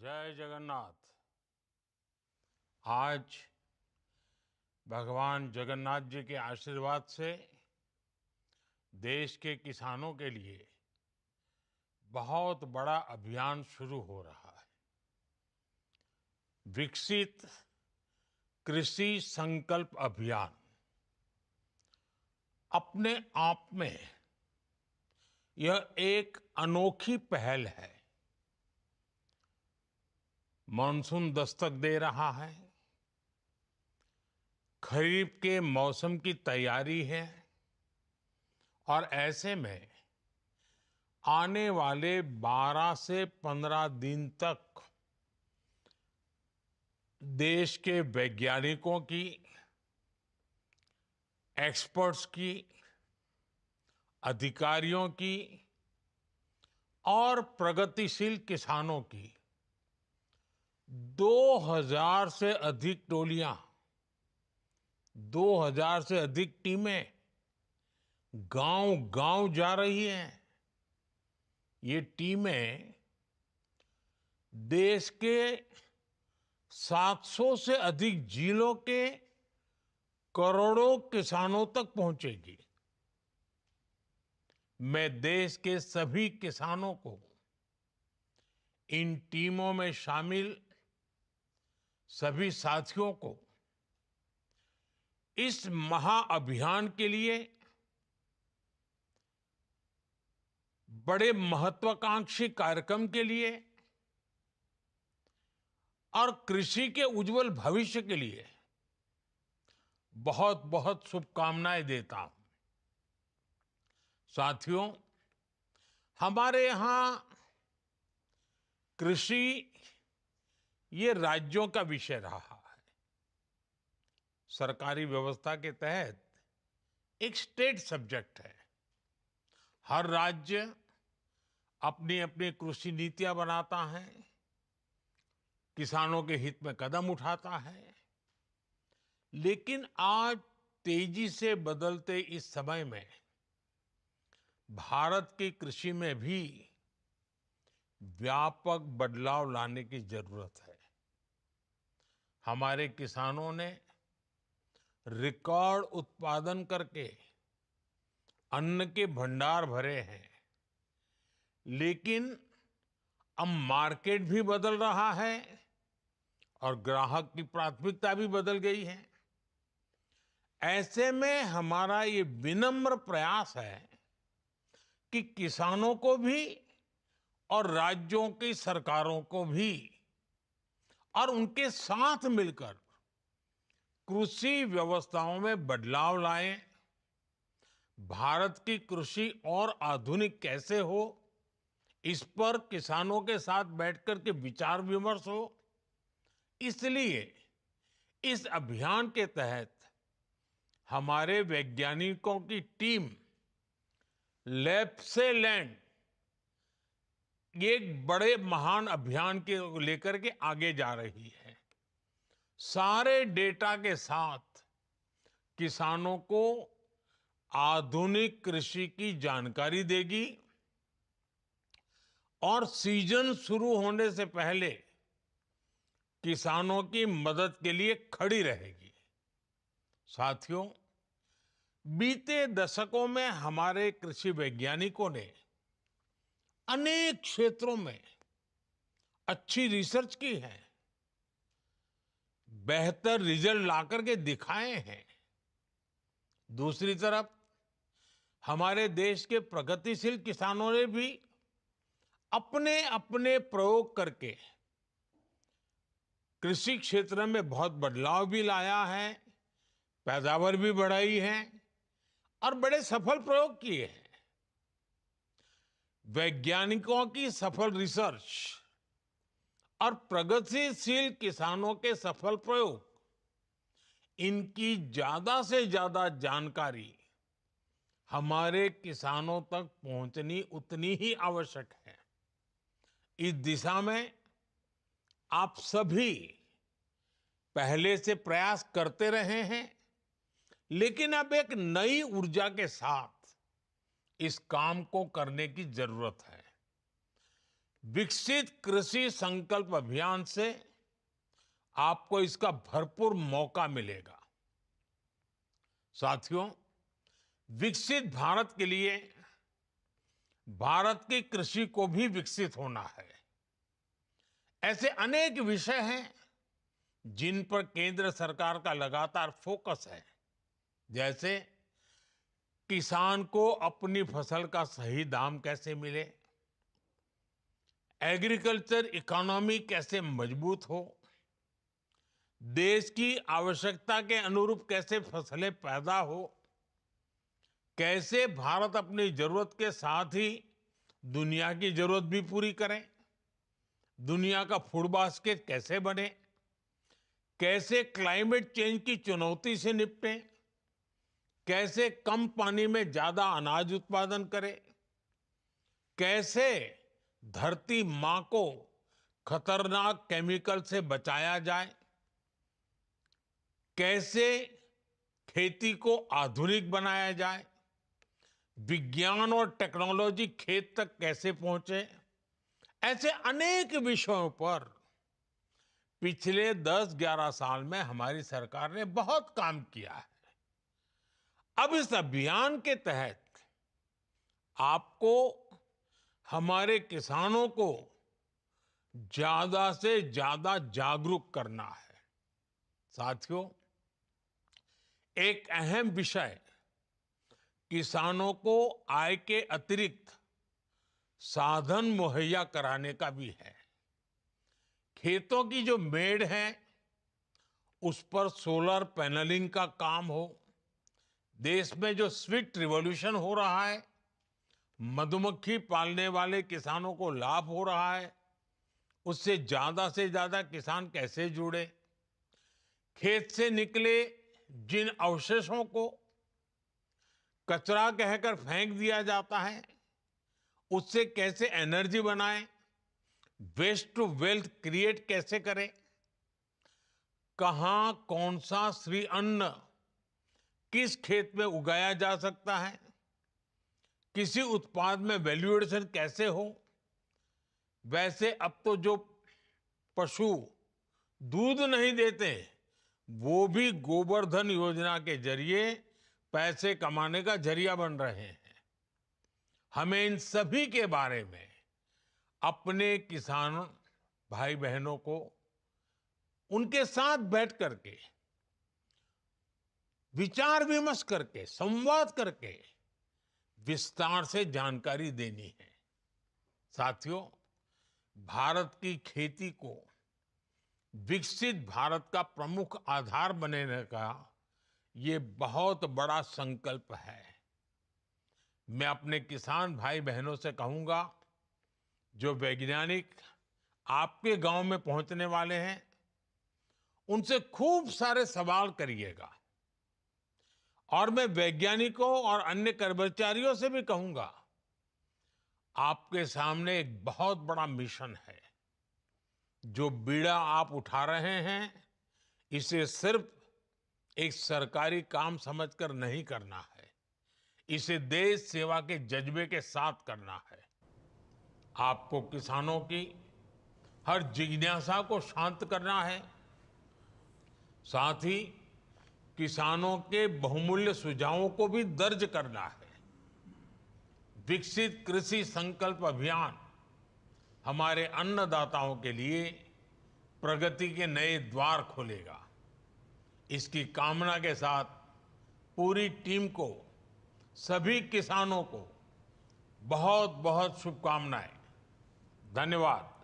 जय जगन्नाथ। आज भगवान जगन्नाथ जी के आशीर्वाद से देश के किसानों के लिए बहुत बड़ा अभियान शुरू हो रहा है। विकसित कृषि संकल्प अभियान अपने आप में यह एक अनोखी पहल है। मानसून दस्तक दे रहा है, खरीफ के मौसम की तैयारी है और ऐसे में आने वाले 12 से 15 दिन तक देश के वैज्ञानिकों की, एक्सपर्ट्स की, अधिकारियों की और प्रगतिशील किसानों की 2000 से अधिक टोलियां, 2000 से अधिक टीमें गांव-गांव जा रही हैं। ये टीमें देश के 700 से अधिक जिलों के करोड़ों किसानों तक पहुंचेगी। मैं देश के सभी किसानों को इन टीमों में शामिल सभी साथियों को इस महाअभियान के लिए बड़े महत्वाकांक्षी कार्यक्रम के लिए और कृषि के उज्जवल भविष्य के लिए बहुत बहुत शुभकामनाएं देता हूं। साथियों, हमारे यहां कृषि ये राज्यों का विषय रहा है। सरकारी व्यवस्था के तहत एक स्टेट सब्जेक्ट है। हर राज्य अपनी अपनी कृषि नीतियां बनाता है, किसानों के हित में कदम उठाता है। लेकिन आज तेजी से बदलते इस समय में भारत की कृषि में भी व्यापक बदलाव लाने की जरूरत है। हमारे किसानों ने रिकॉर्ड उत्पादन करके अन्न के भंडार भरे हैं, लेकिन अब मार्केट भी बदल रहा है और ग्राहक की प्राथमिकता भी बदल गई है। ऐसे में हमारा ये विनम्र प्रयास है कि किसानों को भी और राज्यों की सरकारों को भी और उनके साथ मिलकर कृषि व्यवस्थाओं में बदलाव लाएं। भारत की कृषि और आधुनिक कैसे हो, इस पर किसानों के साथ बैठकर के विचार विमर्श हो। इसलिए इस अभियान के तहत हमारे वैज्ञानिकों की टीम लैब से लैंड एक बड़े महान अभियान के लेकर के आगे जा रही है। सारे डेटा के साथ किसानों को आधुनिक कृषि की जानकारी देगी और सीजन शुरू होने से पहले किसानों की मदद के लिए खड़ी रहेगी। साथियों, बीते दशकों में हमारे कृषि वैज्ञानिकों ने अनेक क्षेत्रों में अच्छी रिसर्च की है, बेहतर रिजल्ट लाकर के दिखाए हैं। दूसरी तरफ हमारे देश के प्रगतिशील किसानों ने भी अपने अपने प्रयोग करके कृषि क्षेत्र में बहुत बदलाव भी लाया है, पैदावार भी बढ़ाई है और बड़े सफल प्रयोग किए हैं। वैज्ञानिकों की सफल रिसर्च और प्रगतिशील किसानों के सफल प्रयोग, इनकी ज्यादा से ज्यादा जानकारी हमारे किसानों तक पहुंचनी उतनी ही आवश्यक है। इस दिशा में आप सभी पहले से प्रयास करते रहे हैं, लेकिन अब एक नई ऊर्जा के साथ इस काम को करने की जरूरत है। विकसित कृषि संकल्प अभियान से आपको इसका भरपूर मौका मिलेगा। साथियों, विकसित भारत के लिए भारत की कृषि को भी विकसित होना है। ऐसे अनेक विषय हैं जिन पर केंद्र सरकार का लगातार फोकस है, जैसे किसान को अपनी फसल का सही दाम कैसे मिले, एग्रीकल्चर इकोनॉमी कैसे मजबूत हो, देश की आवश्यकता के अनुरूप कैसे फसलें पैदा हो, कैसे भारत अपनी जरूरत के साथ ही दुनिया की जरूरत भी पूरी करे, दुनिया का फूड बास्केट कैसे बने, कैसे क्लाइमेट चेंज की चुनौती से निपटें, कैसे कम पानी में ज्यादा अनाज उत्पादन करें, कैसे धरती मां को खतरनाक केमिकल से बचाया जाए, कैसे खेती को आधुनिक बनाया जाए, विज्ञान और टेक्नोलॉजी खेत तक कैसे पहुंचे। ऐसे अनेक विषयों पर पिछले 10-11 साल में हमारी सरकार ने बहुत काम किया है। अब इस अभियान के तहत आपको हमारे किसानों को ज्यादा से ज्यादा जागरूक करना है। साथियों, एक अहम विषय किसानों को आय के अतिरिक्त साधन मुहैया कराने का भी है। खेतों की जो मेड़ है उस पर सोलर पैनलिंग का काम हो, देश में जो स्वीट रिवॉल्यूशन हो रहा है, मधुमक्खी पालने वाले किसानों को लाभ हो रहा है, उससे ज्यादा किसान कैसे जुड़े, खेत से निकले जिन अवशेषों को कचरा कहकर फेंक दिया जाता है, उससे कैसे एनर्जी बनाएं, वेस्ट टू वेल्थ क्रिएट कैसे करें, कहां कौन सा श्री अन्न किस खेत में उगाया जा सकता है, किसी उत्पाद में वैल्यू एडिशन कैसे हो। वैसे अब तो जो पशु दूध नहीं देते, वो भी गोबर धन योजना के जरिए पैसे कमाने का जरिया बन रहे हैं। हमें इन सभी के बारे में अपने किसान भाई बहनों को उनके साथ बैठ करके विचार विमर्श करके संवाद करके विस्तार से जानकारी देनी है। साथियों, भारत की खेती को विकसित भारत का प्रमुख आधार बनाने का ये बहुत बड़ा संकल्प है। मैं अपने किसान भाई बहनों से कहूंगा, जो वैज्ञानिक आपके गांव में पहुंचने वाले हैं, उनसे खूब सारे सवाल करिएगा। और मैं वैज्ञानिकों और अन्य कर्मचारियों से भी कहूंगा, आपके सामने एक बहुत बड़ा मिशन है। जो बीड़ा आप उठा रहे हैं, इसे सिर्फ एक सरकारी काम समझकर नहीं करना है, इसे देश सेवा के जज्बे के साथ करना है। आपको किसानों की हर जिज्ञासा को शांत करना है, साथ ही किसानों के बहुमूल्य सुझावों को भी दर्ज करना है। विकसित कृषि संकल्प अभियान हमारे अन्नदाताओं के लिए प्रगति के नए द्वार खोलेगा। इसकी कामना के साथ पूरी टीम को, सभी किसानों को बहुत बहुत शुभकामनाएं। धन्यवाद।